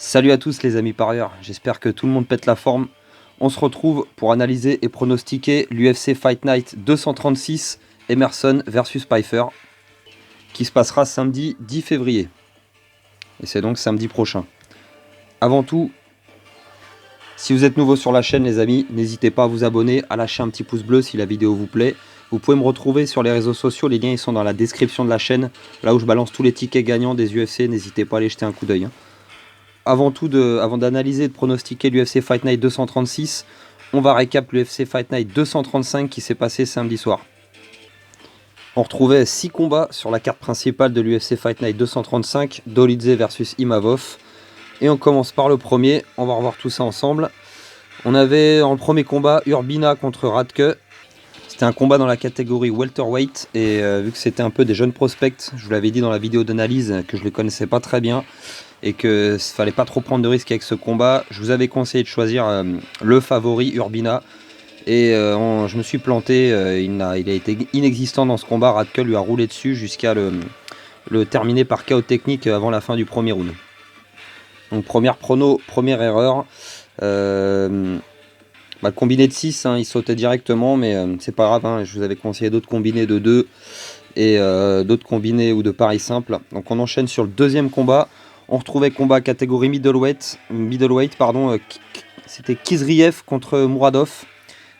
Salut à tous les amis parieurs, j'espère que tout le monde pète la forme. On se retrouve pour analyser et pronostiquer l'UFC Fight Night 236 Emerson versus Pyfer qui se passera samedi 10 février. Et c'est donc samedi prochain. Avant tout, si vous êtes nouveau sur la chaîne les amis, n'hésitez pas à vous abonner, à lâcher un petit pouce bleu si la vidéo vous plaît. Vous pouvez me retrouver sur les réseaux sociaux, les liens ils sont dans la description de la chaîne, là où je balance tous les tickets gagnants des UFC, n'hésitez pas à aller jeter un coup d'œil. Avant d'analyser et de pronostiquer l'UFC Fight Night 236, on va récap l'UFC Fight Night 235 qui s'est passé samedi soir. On retrouvait 6 combats sur la carte principale de l'UFC Fight Night 235, Dolidze versus Imavov. Et on commence par le premier, on va revoir tout ça ensemble. On avait en premier combat Urbina contre Radke. C'était un combat dans la catégorie welterweight et vu que c'était un peu des jeunes prospects, je vous l'avais dit dans la vidéo d'analyse que je les connaissais pas très bien et qu'il ne fallait pas trop prendre de risques avec ce combat, je vous avais conseillé de choisir le favori Urbina et je me suis planté, il a été inexistant dans ce combat, Radke lui a roulé dessus jusqu'à le terminer par KO technique avant la fin du premier round. Donc première erreur. Le combiné de 6, il sautait directement, mais c'est pas grave, je vous avais conseillé d'autres combinés de 2 et d'autres combinés ou de paris simples. Donc on enchaîne sur le deuxième combat. On retrouvait combat catégorie middleweight, c'était Kizriev contre Muradov.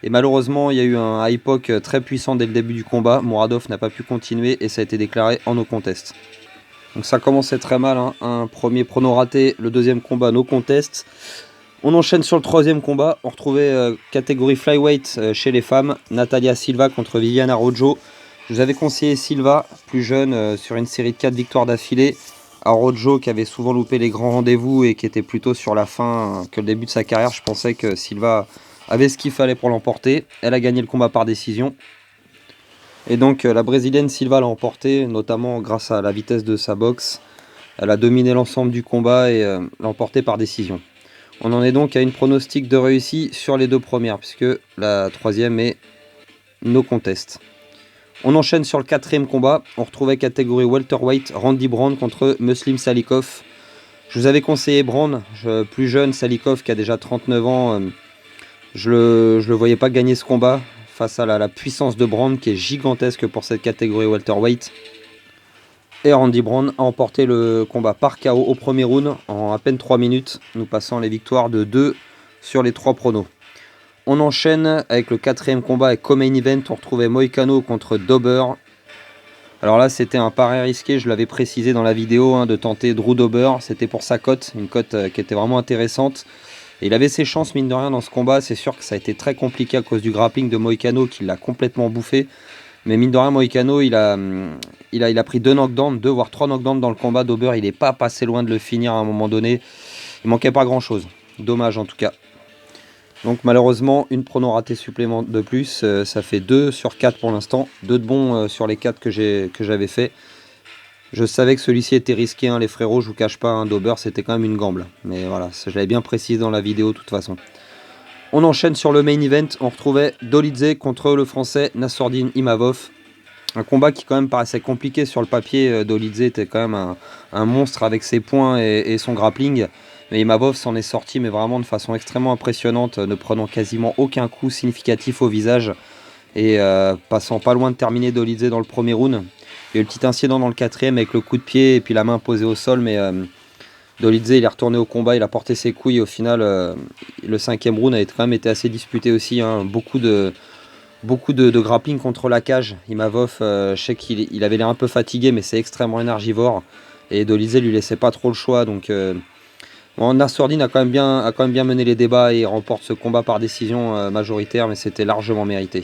Et malheureusement, il y a eu un high-poke très puissant dès le début du combat. Muradov n'a pas pu continuer et ça a été déclaré en no contest. Donc ça commençait très mal, un premier prono raté, le deuxième combat no contest. On enchaîne sur le troisième combat, on retrouvait catégorie flyweight chez les femmes, Natalia Silva contre Viviana Rojo. Je vous avais conseillé Silva, plus jeune, sur une série de 4 victoires d'affilée. À Rojo qui avait souvent loupé les grands rendez-vous et qui était plutôt sur la fin que le début de sa carrière, je pensais que Silva avait ce qu'il fallait pour l'emporter. Elle a gagné le combat par décision. Et donc la brésilienne Silva l'a emporté, notamment grâce à la vitesse de sa boxe. Elle a dominé l'ensemble du combat et l'a emporté par décision. On en est donc à une pronostic de réussi sur les deux premières, puisque la troisième est no contest. On enchaîne sur le quatrième combat. On retrouvait catégorie welterweight, Randy Brown contre Muslim Salikov. Je vous avais conseillé Brown, plus jeune, Salikov qui a déjà 39 ans. Je le voyais pas gagner ce combat face à la puissance de Brown qui est gigantesque pour cette catégorie welterweight. Et Randy Brown a emporté le combat par KO au premier round en à peine 3 minutes, nous passant les victoires de 2 sur les 3 pronos. On enchaîne avec le quatrième combat et co-main event, on retrouvait Moïcano contre Dober. Alors là c'était un pari risqué, je l'avais précisé dans la vidéo, de tenter Drew Dober, c'était pour sa cote, une cote qui était vraiment intéressante. Et il avait ses chances mine de rien dans ce combat, c'est sûr que ça a été très compliqué à cause du grappling de Moïcano qui l'a complètement bouffé. Mais mine de rien, Moïcano, il a pris 2 knockdowns, 2 voire 3 knockdowns dans le combat. Dober, il n'est pas passé loin de le finir à un moment donné. Il manquait pas grand chose. Dommage en tout cas. Donc malheureusement, une prono ratée supplément de plus. Ça fait 2 sur 4 pour l'instant. 2 de bons sur les 4 que j'avais fait. Je savais que celui-ci était risqué, les frérots, je vous cache pas. Dober, c'était quand même une gamble. Mais voilà, je l'avais bien précisé dans la vidéo de toute façon. On enchaîne sur le main event, on retrouvait Dolidze contre le français Nassourdine Imavov. Un combat qui quand même paraissait compliqué sur le papier. Dolidze était quand même un monstre avec ses poings et son grappling. Mais Imavov s'en est sorti mais vraiment de façon extrêmement impressionnante, ne prenant quasiment aucun coup significatif au visage. Et passant pas loin de terminer Dolidze dans le premier round. Il y a eu le petit incident dans le quatrième avec le coup de pied et puis la main posée au sol, mais Dolidze il est retourné au combat, il a porté ses couilles. Au final, le cinquième round a quand même été assez disputé aussi. Beaucoup de grappling contre la cage. Imavov, je sais qu'il avait l'air un peu fatigué, mais c'est extrêmement énergivore. Et Dolidze lui laissait pas trop le choix. Donc, Nassourdine a quand même bien mené les débats et remporte ce combat par décision majoritaire, mais c'était largement mérité.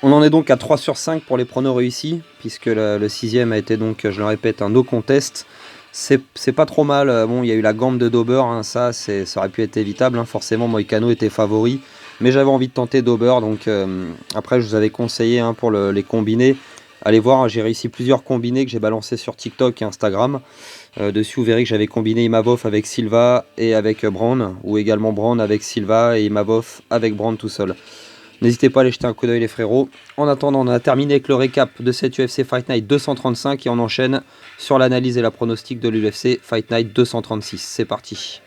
On en est donc à 3 sur 5 pour les pronos réussis, puisque le sixième a été donc, je le répète, un no contest. C'est pas trop mal. Bon, il y a eu la gambe de Dober, ça aurait pu être évitable. Forcément, Moïcano était favori, mais j'avais envie de tenter Dober. Donc après, je vous avais conseillé pour les combinés. Allez voir, j'ai réussi plusieurs combinés que j'ai balancés sur TikTok et Instagram. Dessus, vous verrez que j'avais combiné Imavov avec Silva et avec Brown, ou également Brown avec Silva et Imavov avec Brown tout seul. N'hésitez pas à aller jeter un coup d'œil les frérots. En attendant, on a terminé avec le récap de cette UFC Fight Night 235 et on enchaîne sur l'analyse et la pronostic de l'UFC Fight Night 236. C'est parti.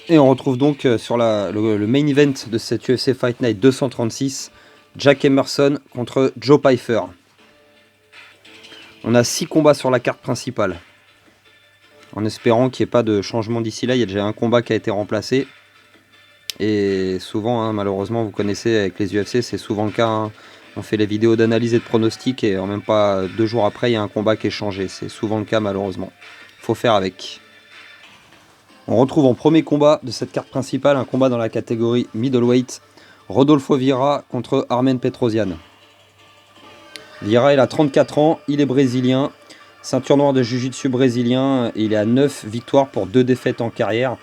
Et on retrouve donc sur le main event de cette UFC Fight Night 236, Jack Emerson contre Joe Pyfer. On a 6 combats sur la carte principale. En espérant qu'il n'y ait pas de changement d'ici là, il y a déjà un combat qui a été remplacé. Et souvent, hein, malheureusement, vous connaissez avec les UFC, c'est souvent le cas. Hein. On fait les vidéos d'analyse et de pronostic et en même pas 2 jours après, il y a un combat qui est changé. C'est souvent le cas malheureusement. Faut faire avec. On retrouve en premier combat de cette carte principale un combat dans la catégorie middleweight. Rodolfo Vieira contre Armen Petrosyan. Vieira, il a 34 ans, il est brésilien. Ceinture noire de jiu-jitsu brésilien. Il est à 9 victoires pour 2 défaites en carrière.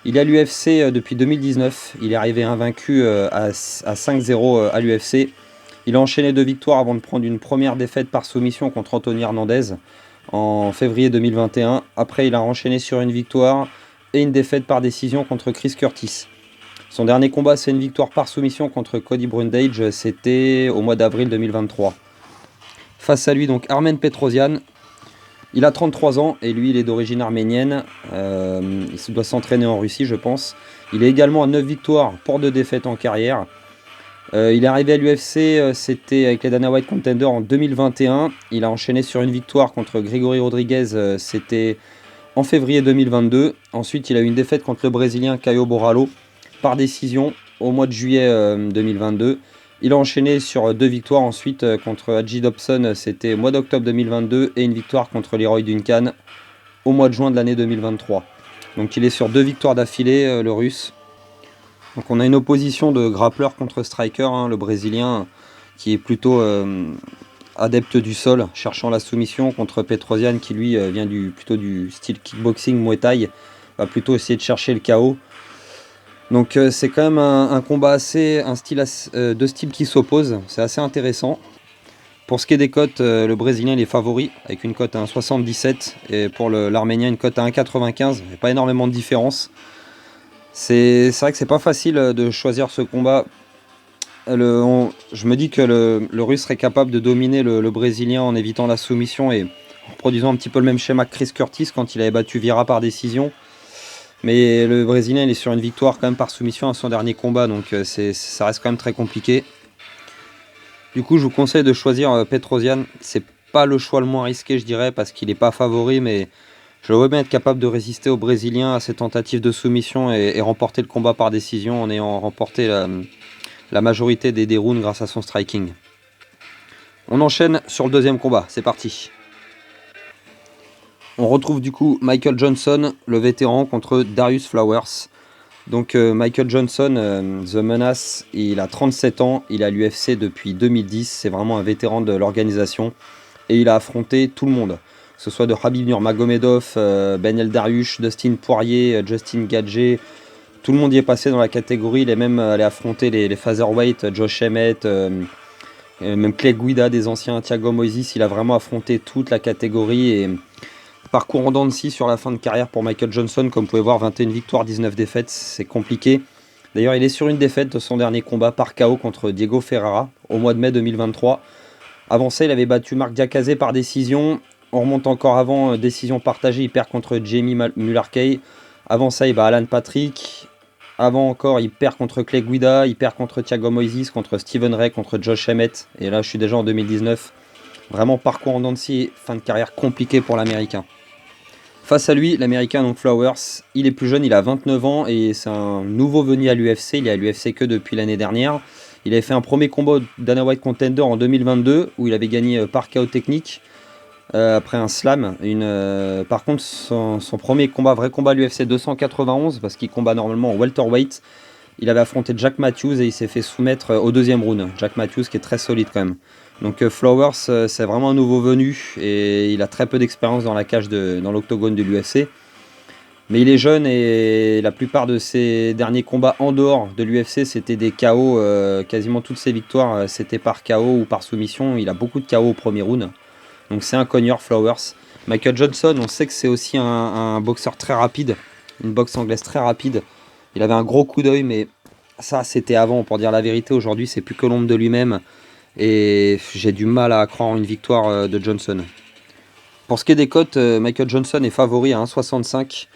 Il est à l'UFC depuis 2019, il est arrivé invaincu à 5-0 à l'UFC. Il a enchaîné 2 victoires avant de prendre une première défaite par soumission contre Anthony Hernandez en février 2021. Après, il a enchaîné sur une victoire et une défaite par décision contre Chris Curtis. Son dernier combat, c'est une victoire par soumission contre Cody Brundage, c'était au mois d'avril 2023. Face à lui, donc Armen Petrosyan. Il a 33 ans et lui il est d'origine arménienne, il doit s'entraîner en Russie je pense. Il est également à 9 victoires pour 2 défaites en carrière. Il est arrivé à l'UFC, c'était avec les Dana White Contender en 2021. Il a enchaîné sur une victoire contre Grégory Rodriguez, c'était en février 2022. Ensuite il a eu une défaite contre le Brésilien Caio Borralho par décision au mois de juillet 2022. Il a enchaîné sur 2 victoires ensuite contre Hadji Dobson, c'était au mois d'octobre 2022, et une victoire contre Leroy Duncan au mois de juin de l'année 2023. Donc il est sur 2 victoires d'affilée, le russe. Donc on a une opposition de grappleur contre striker, hein, le brésilien qui est plutôt adepte du sol, cherchant la soumission, contre Petrosyan qui lui vient plutôt du style kickboxing, Muay Thai, va plutôt essayer de chercher le KO. Donc c'est quand même un combat deux styles qui s'opposent, c'est assez intéressant. Pour ce qui est des cotes, le Brésilien il est favori avec une cote à 1,77 et pour l'Arménien une cote à 1,95, il n'y a pas énormément de différence. C'est vrai que c'est pas facile de choisir ce combat. Je me dis que le Russe serait capable de dominer le Brésilien en évitant la soumission et en reproduisant un petit peu le même schéma que Chris Curtis quand il avait battu Vieira par décision. Mais le Brésilien il est sur une victoire quand même par soumission à son dernier combat, donc ça reste quand même très compliqué. Du coup je vous conseille de choisir Petrosyan, c'est pas le choix le moins risqué je dirais parce qu'il n'est pas favori, mais je veux bien être capable de résister au Brésilien à ses tentatives de soumission et remporter le combat par décision en ayant remporté la majorité des rounds grâce à son striking. On enchaîne sur le deuxième combat, c'est parti. On retrouve du coup Michael Johnson, le vétéran, contre Darius Flowers. Donc Michael Johnson, The Menace, il a 37 ans, il est à l'UFC depuis 2010, c'est vraiment un vétéran de l'organisation. Et il a affronté tout le monde, que ce soit de Khabib Nurmagomedov, Beneil Dariush, Dustin Poirier, Justin Gaethje. Tout le monde y est passé dans la catégorie, il est même allé affronter les featherweight, Josh Emmett, même Clay Guida des anciens, Thiago Moises, il a vraiment affronté toute la catégorie et... Parcours en dents de scie sur la fin de carrière pour Michael Johnson, comme vous pouvez voir, 21 victoires, 19 défaites, c'est compliqué. D'ailleurs, il est sur une défaite de son dernier combat par KO contre Diego Ferreira au mois de mai 2023. Avant ça, il avait battu Marc Diakazé par décision. On remonte encore avant, décision partagée, il perd contre Jamie Mullarkey. Avant ça, il bat Alan Patrick. Avant encore, il perd contre Clay Guida, il perd contre Thiago Moises, contre Stephen Ray, contre Josh Emmett. Et là, je suis déjà en 2019. Vraiment parcours en dents de scie, fin de carrière compliquée pour l'Américain. Face à lui, l'Américain donc Flowers, il est plus jeune, il a 29 ans et c'est un nouveau venu à l'UFC, il est à l'UFC que depuis l'année dernière. Il avait fait un premier combat au Dana White Contender en 2022 où il avait gagné par KO technique après un slam. Par contre, son premier combat, vrai combat à l'UFC 291, parce qu'il combat normalement en welterweight, il avait affronté Jack Matthews et il s'est fait soumettre au deuxième round. Jack Matthews qui est très solide quand même. Donc Flowers, c'est vraiment un nouveau venu et il a très peu d'expérience dans la cage, dans l'octogone de l'UFC. Mais il est jeune et la plupart de ses derniers combats en dehors de l'UFC, c'était des KO. Quasiment toutes ses victoires, c'était par KO ou par soumission. Il a beaucoup de KO au premier round. Donc c'est un cogneur Flowers. Michael Johnson, on sait que c'est aussi un boxeur très rapide, une boxe anglaise très rapide. Il avait un gros coup d'œil, mais ça c'était avant, pour dire la vérité. Aujourd'hui c'est plus que l'ombre de lui-même. Et j'ai du mal à croire en une victoire de Johnson. Pour ce qui est des cotes, Michael Johnson est favori à 1,65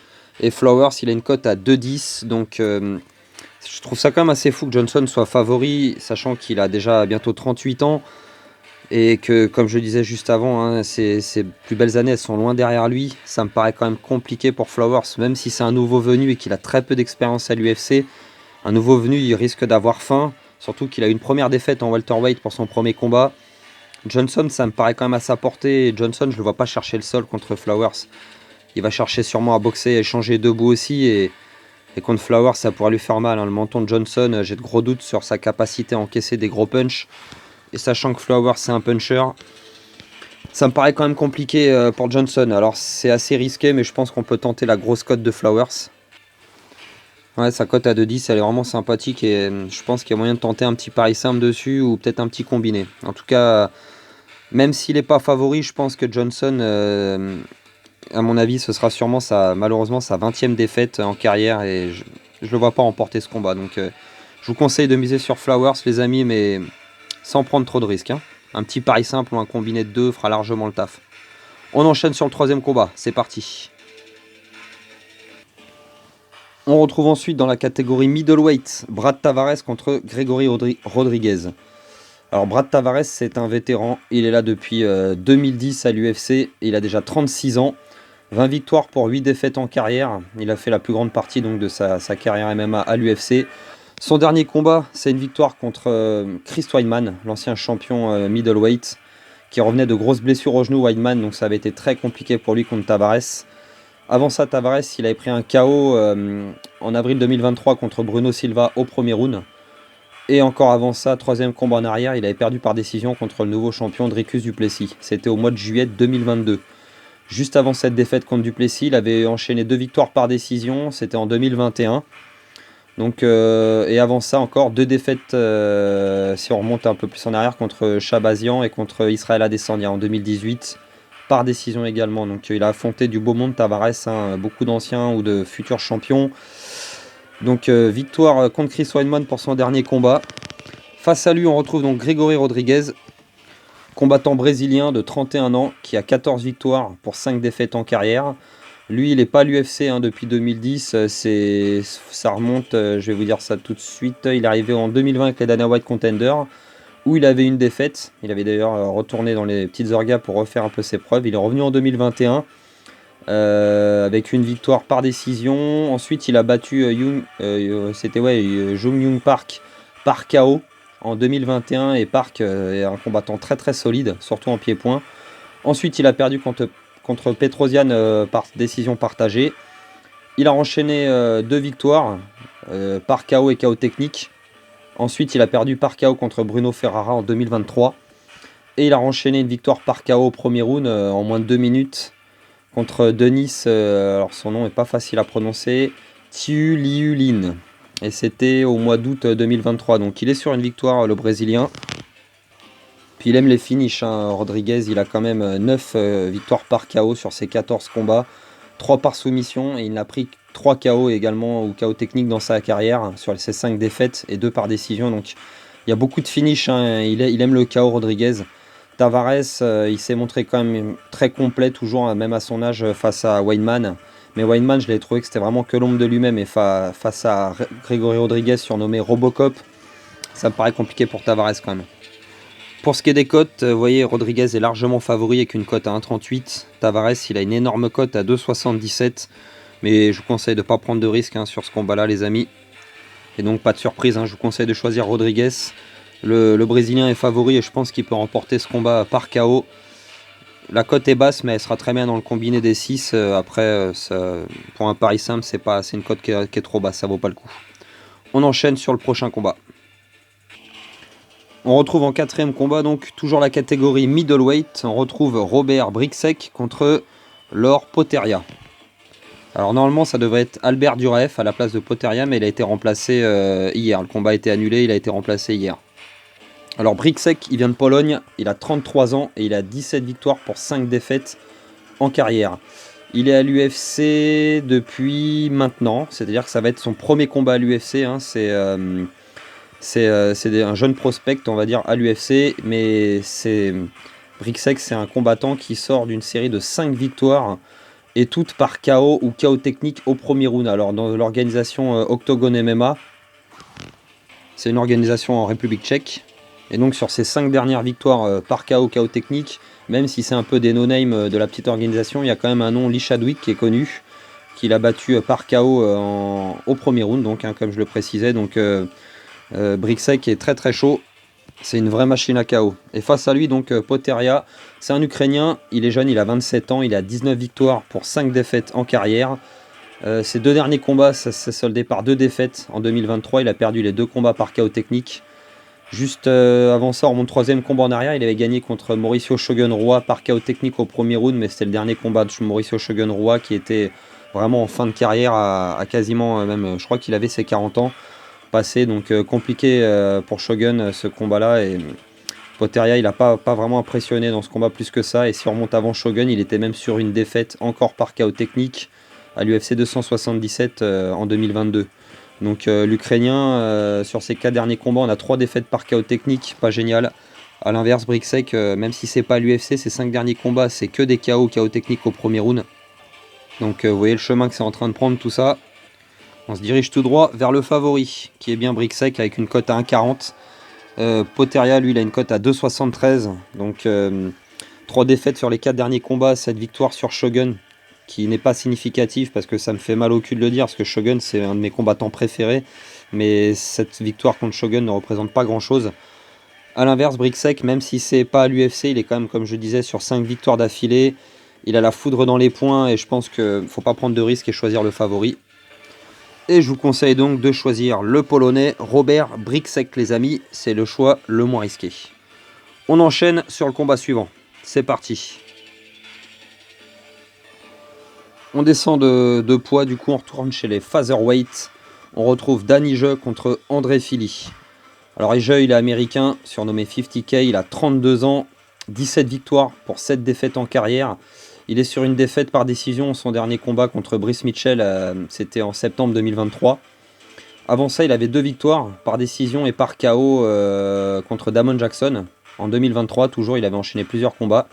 et Flowers il a une cote à 2,10. Donc je trouve ça quand même assez fou que Johnson soit favori, sachant qu'il a déjà bientôt 38 ans. Et que, comme je le disais juste avant, hein, ses plus belles années elles sont loin derrière lui. Ça me paraît quand même compliqué pour Flowers, même si c'est un nouveau venu et qu'il a très peu d'expérience à l'UFC. Un nouveau venu, il risque d'avoir faim, surtout qu'il a eu une première défaite en welterweight pour son premier combat. Johnson, ça me paraît quand même à sa portée. Et Johnson, je le vois pas chercher le sol contre Flowers. Il va chercher sûrement à boxer et échanger debout aussi. Et contre Flowers, ça pourrait lui faire mal, hein. Le menton de Johnson, j'ai de gros doutes sur sa capacité à encaisser des gros punchs. Et sachant que Flowers, c'est un puncher, ça me paraît quand même compliqué pour Johnson. Alors, c'est assez risqué, mais je pense qu'on peut tenter la grosse cote de Flowers. Ouais, sa cote à 2,10, elle est vraiment sympathique. Et je pense qu'il y a moyen de tenter un petit pari simple dessus ou peut-être un petit combiné. En tout cas, même s'il n'est pas favori, je pense que Johnson, à mon avis, ce sera sûrement malheureusement sa 20e défaite en carrière. Et je ne le vois pas remporter ce combat. Donc, je vous conseille de miser sur Flowers, les amis, mais sans prendre trop de risques, hein. Un petit pari simple ou un combiné de deux fera largement le taf. On enchaîne sur le troisième combat, c'est parti. On retrouve ensuite dans la catégorie middleweight, Brad Tavares contre Grégory Rodriguez. Alors Brad Tavares, c'est un vétéran, il est là depuis 2010 à l'UFC, il a déjà 36 ans, 20 victoires pour 8 défaites en carrière, il a fait la plus grande partie donc de sa carrière MMA à l'UFC. Son dernier combat, c'est une victoire contre Chris Weidman, l'ancien champion middleweight, qui revenait de grosses blessures au genou, Weidman, donc ça avait été très compliqué pour lui contre Tavares. Avant ça, Tavares, il avait pris un KO en avril 2023 contre Bruno Silva au premier round. Et encore avant ça, troisième combat en arrière, il avait perdu par décision contre le nouveau champion Dricus du Plessis. C'était au mois de juillet 2022. Juste avant cette défaite contre Duplessis, il avait enchaîné 2 victoires par décision, c'était en 2021. Donc, et avant ça encore 2 défaites, si on remonte un peu plus en arrière, contre Shabazian et contre Israël Adesanya en 2018, par décision également. Donc il a affronté du beau monde Tavares, hein, beaucoup d'anciens ou de futurs champions. Donc victoire contre Chris Weidman pour son dernier combat. Face à lui, on retrouve donc Grégory Rodriguez, combattant brésilien de 31 ans, qui a 14 victoires pour 5 défaites en carrière. Lui, il n'est pas à l'UFC hein, depuis 2010, ça remonte, je vais vous dire ça tout de suite, il est arrivé en 2020 avec les Dana White Contender, où il avait une défaite, il avait d'ailleurs retourné dans les petites orgas pour refaire un peu ses preuves, il est revenu en 2021 avec une victoire par décision, ensuite il a battu Jung Young Park par KO en 2021, et Park est un combattant très très solide, surtout en pied-point. Ensuite il a perdu contre Petrosian par décision partagée. Il a enchaîné 2 victoires par KO et KO technique. Ensuite, il a perdu par KO contre Bruno Ferrara en 2023. Et il a enchaîné une victoire par KO au premier round en moins de 2 minutes contre Denis, alors son nom n'est pas facile à prononcer, Tiuliulin. Et c'était au mois d'août 2023. Donc il est sur une victoire, le Brésilien. Puis il aime les finishes, hein. Rodriguez, il a quand même 9 victoires par KO sur ses 14 combats, 3 par soumission, et il n'a pris 3 KO également, ou KO technique dans sa carrière, sur ses 5 défaites, et 2 par décision. Donc il y a beaucoup de finishes, hein. Il aime le KO, Rodriguez. Tavares, il s'est montré quand même très complet, toujours, même à son âge, face à Weidman. Mais Weidman, je l'ai trouvé que c'était vraiment que l'ombre de lui-même, et face à Grégory Rodriguez, surnommé Robocop, ça me paraît compliqué pour Tavares quand même. Pour ce qui est des cotes, vous voyez, Rodriguez est largement favori avec une cote à 1,38. Tavares, il a une énorme cote à 2,77. Mais je vous conseille de ne pas prendre de risques hein, sur ce combat-là, les amis. Et donc, pas de surprise, hein, je vous conseille de choisir Rodriguez. Le Brésilien est favori et je pense qu'il peut remporter ce combat par KO. La cote est basse, mais elle sera très bien dans le combiné des 6. Après, pour un pari simple, c'est une cote qui est trop basse, ça vaut pas le coup. On enchaîne sur le prochain combat. On retrouve en quatrième combat, donc toujours la catégorie middleweight, on retrouve Robert Bryczek contre Laure Poteria. Alors normalement ça devrait être Albert Duraev à la place de Poteria, mais il a été remplacé hier. Le combat a été annulé, il a été remplacé hier. Alors Bryczek, il vient de Pologne, il a 33 ans et il a 17 victoires pour 5 défaites en carrière. Il est à l'UFC depuis maintenant, c'est-à-dire que ça va être son premier combat à l'UFC. Hein. C'est un jeune prospect, on va dire, à l'UFC, mais Brixec, c'est un combattant qui sort d'une série de 5 victoires, et toutes par KO ou KO technique au premier round. Alors dans l'organisation Octogone MMA, c'est une organisation en République tchèque, et donc sur ces 5 dernières victoires par KO, KO technique, même si c'est un peu des no-name de la petite organisation, il y a quand même un nom, Lee Chadwick, qui est connu, qu'il a battu par KO au premier round, donc, hein, comme je le précisais. Donc Brixec est très très chaud, c'est une vraie machine à KO. Et face à lui, donc Poteria, c'est un Ukrainien, il est jeune, il a 27 ans, il a 19 victoires pour 5 défaites en carrière. Ses 2 derniers combats, ça s'est soldé par 2 défaites en 2023, il a perdu les 2 combats par KO technique. Juste avant ça, mon 3e combat en arrière, il avait gagné contre Mauricio Shogun Rua par KO technique au premier round, mais c'était le dernier combat de Mauricio Shogun Rua qui était vraiment en fin de carrière, à quasiment, même, je crois qu'il avait ses 40 ans passés, donc compliqué pour Shogun ce combat-là. Et Poteria, il n'a pas vraiment impressionné dans ce combat plus que ça, et si on remonte avant Shogun, il était même sur une défaite encore par KO technique à l'UFC 277 en 2022. Donc l'Ukrainien, sur ses 4 derniers combats, on a 3 défaites par KO technique, pas génial. A l'inverse, Brixec, même si c'est pas l'UFC, ses 5 derniers combats, c'est que des KO technique au premier round. Donc vous voyez le chemin que c'est en train de prendre tout ça. On se dirige tout droit vers le favori, qui est bien Brixec, avec une cote à 1,40. Poteria, lui, il a une cote à 2,73. Donc 3 défaites sur les 4 derniers combats, 7 victoires sur Shogun, qui n'est pas significatif parce que ça me fait mal au cul de le dire, parce que Shogun c'est un de mes combattants préférés, mais cette victoire contre Shogun ne représente pas grand chose. A l'inverse, Brixec, même si c'est pas à l'UFC, il est quand même, comme je disais, sur 5 victoires d'affilée, il a la foudre dans les poings, et je pense qu'il ne faut pas prendre de risques et choisir le favori. Et je vous conseille donc de choisir le Polonais Robert Brixec, les amis, c'est le choix le moins risqué. On enchaîne sur le combat suivant, c'est parti. On descend de poids, du coup on retourne chez les featherweight. On retrouve Danny Jeux contre André Fili. Alors Jeux, il est américain, surnommé 50K, il a 32 ans, 17 victoires pour 7 défaites en carrière. Il est sur une défaite par décision, son dernier combat contre Brice Mitchell, c'était en septembre 2023. Avant ça, il avait 2 victoires par décision et par KO contre Damon Jackson. En 2023, toujours, il avait enchaîné plusieurs combats.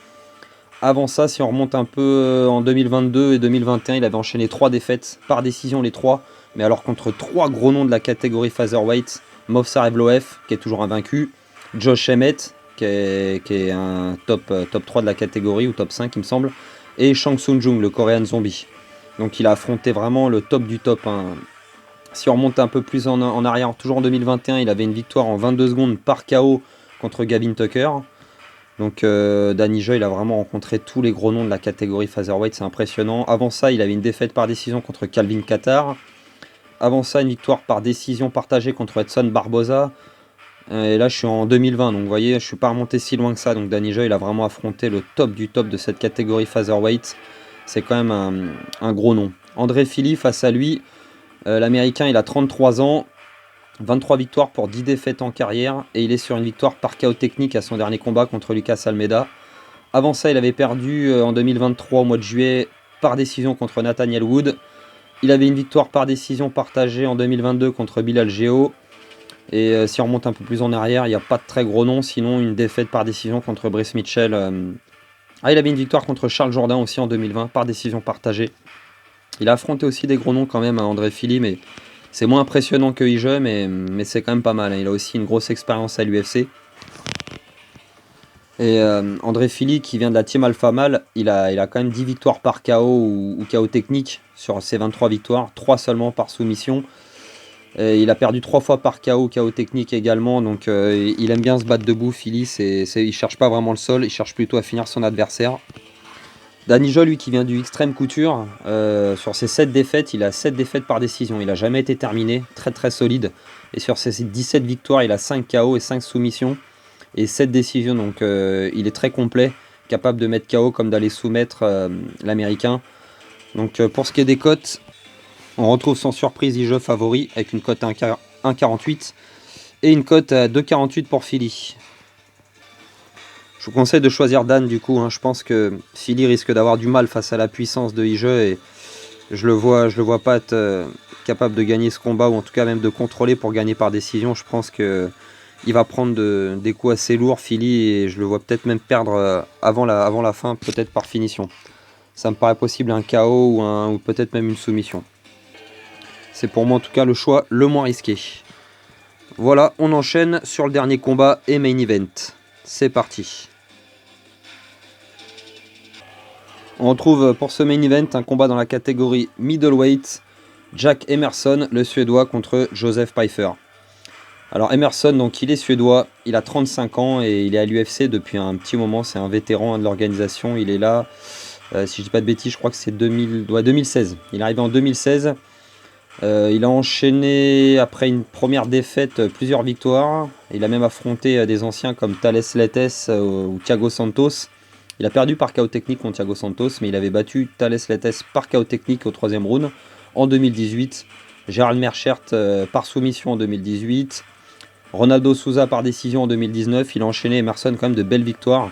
Avant ça, si on remonte un peu en 2022 et 2021, il avait enchaîné 3 défaites par décision, les 3. Mais alors contre 3 gros noms de la catégorie featherweight, Movsar Evloev, qui est toujours invaincu, Josh Emmett, qui est un top 3 de la catégorie, ou top 5 il me semble, et Shang Tsung Jung, le Korean Zombie. Donc il a affronté vraiment le top du top. Hein. Si on remonte un peu plus en arrière, toujours en 2021, il avait une victoire en 22 secondes par KO contre Gavin Tucker. Donc Danny Jeux, il a vraiment rencontré tous les gros noms de la catégorie featherweight, c'est impressionnant. Avant ça, il avait une défaite par décision contre Calvin Kattar. Avant ça, une victoire par décision partagée contre Edson Barboza. Et là, je suis en 2020, donc vous voyez, je ne suis pas remonté si loin que ça. Donc Danny Jeux, il a vraiment affronté le top du top de cette catégorie featherweight. C'est quand même un gros nom. André Fili, face à lui, l'Américain, il a 33 ans. 23 victoires pour 10 défaites en carrière, et il est sur une victoire par KO technique à son dernier combat contre Lucas Almeida. Avant ça, il avait perdu en 2023 au mois de juillet par décision contre Nathaniel Wood. Il avait une victoire par décision partagée en 2022 contre Bilal Geo. Et si on remonte un peu plus en arrière, il n'y a pas de très gros noms, sinon une défaite par décision contre Brice Mitchell. Il avait une victoire contre Charles Jourdain aussi en 2020 par décision partagée. Il a affronté aussi des gros noms quand même à André Fili, mais c'est moins impressionnant que Ige, mais c'est quand même pas mal. Hein. Il a aussi une grosse expérience à l'UFC. Et André Fili, qui vient de la Team Alpha Male, il a quand même 10 victoires par KO ou KO technique sur ses 23 victoires, 3 seulement par soumission. Et il a perdu 3 fois par KO technique également, donc il aime bien se battre debout. Fili, il cherche pas vraiment le sol, il cherche plutôt à finir son adversaire. Danny Jeux, lui, qui vient du Extreme Couture, sur ses 7 défaites, il a 7 défaites par décision. Il n'a jamais été terminé, très très solide. Et sur ses 17 victoires, il a 5 KO et 5 soumissions. Et 7 décisions, donc il est très complet, capable de mettre KO comme d'aller soumettre l'Américain. Donc pour ce qui est des cotes, on retrouve sans surprise Ige favori, avec une cote à 1,48 et une cote à 2,48 pour Fili. Je vous conseille de choisir Dan du coup, hein. Je pense que Fili risque d'avoir du mal face à la puissance de Ige et je le vois pas être capable de gagner ce combat, ou en tout cas même de contrôler pour gagner par décision. Je pense que il va prendre des coups assez lourds, Fili, et je le vois peut-être même perdre avant la fin, peut-être par finition. Ça me paraît possible un KO ou peut-être même une soumission. C'est pour moi en tout cas le choix le moins risqué. Voilà, on enchaîne sur le dernier combat et main event. C'est parti. On retrouve pour ce main event un combat dans la catégorie middleweight. Jack Emerson, le Suédois, contre Joseph Pyfer. Alors Emerson, donc il est suédois, il a 35 ans et il est à l'UFC depuis un petit moment. C'est un vétéran de l'organisation. Il est là, si je dis pas de bêtises, je crois que c'est 2016. Il est arrivé en 2016. Il a enchaîné après une première défaite plusieurs victoires. Il a même affronté des anciens comme Thales Letes ou Thiago Santos. Il a perdu par KO technique contre Thiago Santos, mais il avait battu Thales Letes par KO technique au 3e round en 2018. Gérald Merchert par soumission en 2018. Ronaldo Souza par décision en 2019. Il a enchaîné Emerson quand même de belles victoires,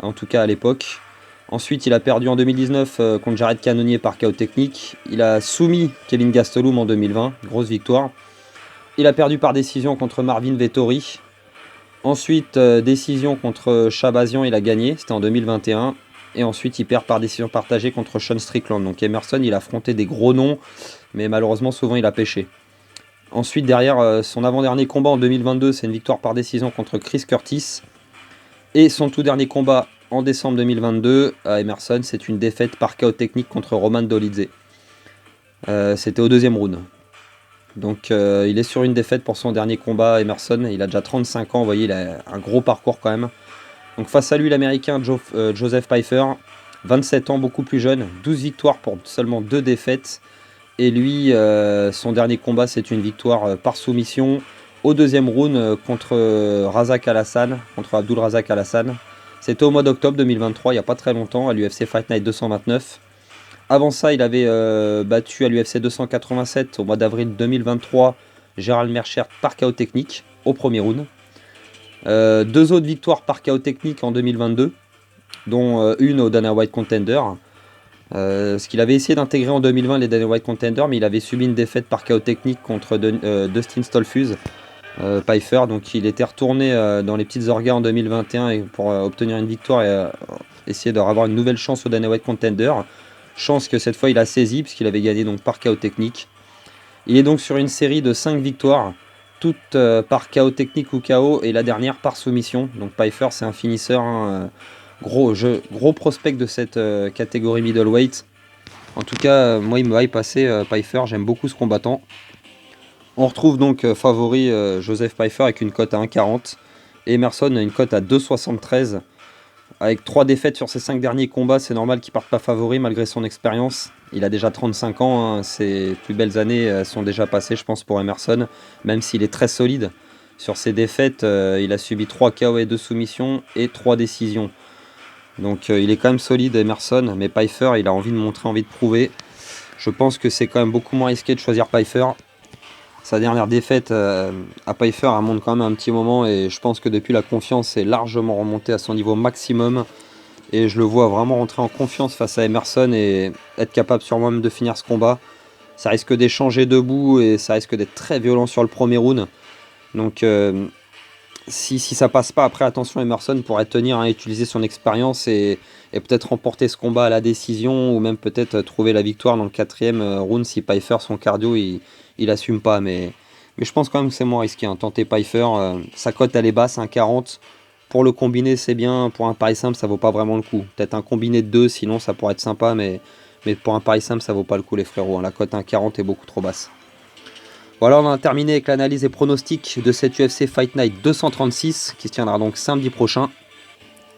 en tout cas à l'époque. Ensuite, il a perdu en 2019 contre Jared Cannonier par KO technique. Il a soumis Kevin Gastelum en 2020, grosse victoire. Il a perdu par décision contre Marvin Vettori. Ensuite, décision contre Shabazian, il a gagné, c'était en 2021. Et ensuite, il perd par décision partagée contre Sean Strickland. Donc Emerson, il a affronté des gros noms, mais malheureusement, souvent, il a pêché. Ensuite, derrière, son avant-dernier combat en 2022, c'est une victoire par décision contre Chris Curtis. Et son tout dernier combat en décembre 2022 à Emerson, c'est une défaite par KO technique contre Roman Dolidze. C'était au 2e round. Donc il est sur une défaite pour son dernier combat, Emerson. Il a déjà 35 ans, vous voyez, il a un gros parcours quand même. Donc face à lui, l'américain Joseph Pyfer, 27 ans, beaucoup plus jeune, 12 victoires pour seulement 2 défaites. Et lui, son dernier combat, c'est une victoire par soumission au 2e round contre Razak Al-Hassan, contre Abdul Razak Al-Hassan. C'était au mois d'octobre 2023, il n'y a pas très longtemps, à l'UFC Fight Night 229. Avant ça, il avait battu à l'UFC 287 au mois d'avril 2023 Gérald Merchert par KO technique au 1er round. 2 autres victoires par KO technique en 2022, dont une au Dana White Contender. Ce qu'il avait essayé d'intégrer en 2020 les Dana White Contender, mais il avait subi une défaite par KO technique contre Dustin Stolfus, Pyfer. Donc il était retourné dans les petites orgas en 2021 pour obtenir une victoire et essayer d'avoir une nouvelle chance au Dana White Contender. Chance que cette fois il a saisi puisqu'il avait gagné donc par KO technique. Il est donc sur une série de 5 victoires, toutes par KO technique ou KO, et la dernière par soumission. Donc Pyfer, c'est un finisseur, hein, gros prospect de cette catégorie middleweight. En tout cas, moi il me hype assez Pyfer, j'aime beaucoup ce combattant. On retrouve donc favori Joseph Pyfer avec une cote à 1,40. Et Emerson a une cote à 2,73. Avec 3 défaites sur ses 5 derniers combats, c'est normal qu'il ne parte pas favori malgré son expérience. Il a déjà 35 ans, hein, ses plus belles années sont déjà passées, je pense, pour Emerson. Même s'il est très solide sur ses défaites, il a subi 3 KO et 2 soumissions et 3 décisions. Donc il est quand même solide, Emerson, mais Pyfer, il a envie de montrer, envie de prouver. Je pense que c'est quand même beaucoup moins risqué de choisir Pyfer. Sa dernière défaite à Pyfer remonte quand même un petit moment et je pense que depuis la confiance est largement remontée à son niveau maximum. Et je le vois vraiment rentrer en confiance face à Emerson et être capable sûrement même de finir ce combat. Ça risque d'échanger debout et ça risque d'être très violent sur le 1er round. Donc si ça passe pas, après attention, Emerson pourrait tenir, hein, utiliser son expérience et peut-être remporter ce combat à la décision ou même peut-être trouver la victoire dans le 4e round si Pyfer, son cardio, il assume pas. Mais je pense quand même que c'est moins risqué, hein, tenter Pyfer. Sa cote elle est basse, 1,40. Pour le combiné c'est bien, pour un pari simple ça vaut pas vraiment le coup. Peut-être un combiné de 2, sinon ça pourrait être sympa, mais pour un pari simple ça vaut pas le coup les frérots, hein. La cote 1,40 est beaucoup trop basse. Voilà, on a terminé avec l'analyse et pronostic de cette UFC Fight Night 236 qui se tiendra donc samedi prochain.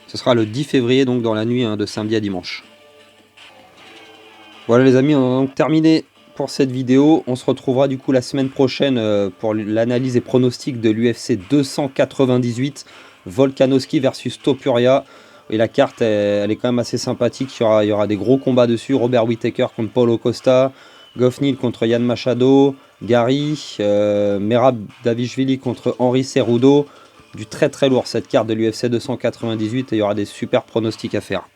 Ce sera le 10 février, donc dans la nuit, hein, de samedi à dimanche. Voilà les amis, on a donc terminé pour cette vidéo. On se retrouvera du coup la semaine prochaine pour l'analyse et pronostic de l'UFC 298 Volkanovski versus Topuria. Et la carte elle est quand même assez sympathique. Il y aura des gros combats dessus. Robert Whittaker contre Paulo Costa, Geoff Neal contre Yann Machado, Gary, Merab Davishvili contre Henry Cerudo, du très très lourd cette carte de l'UFC 298 et il y aura des super pronostics à faire.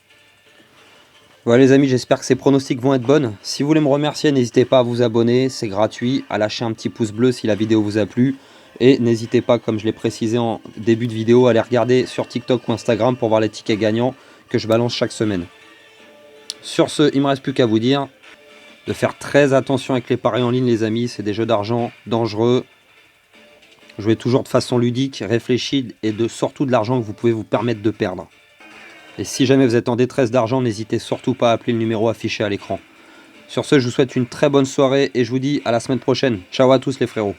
Voilà les amis, j'espère que ces pronostics vont être bonnes. Si vous voulez me remercier, n'hésitez pas à vous abonner, c'est gratuit, à lâcher un petit pouce bleu si la vidéo vous a plu. Et n'hésitez pas, comme je l'ai précisé en début de vidéo, à aller regarder sur TikTok ou Instagram pour voir les tickets gagnants que je balance chaque semaine. Sur ce, il ne me reste plus qu'à vous dire de faire très attention avec les paris en ligne les amis, c'est des jeux d'argent dangereux. Jouez toujours de façon ludique, réfléchie et surtout de l'argent que vous pouvez vous permettre de perdre. Et si jamais vous êtes en détresse d'argent, n'hésitez surtout pas à appeler le numéro affiché à l'écran. Sur ce, je vous souhaite une très bonne soirée et je vous dis à la semaine prochaine. Ciao à tous les frérots.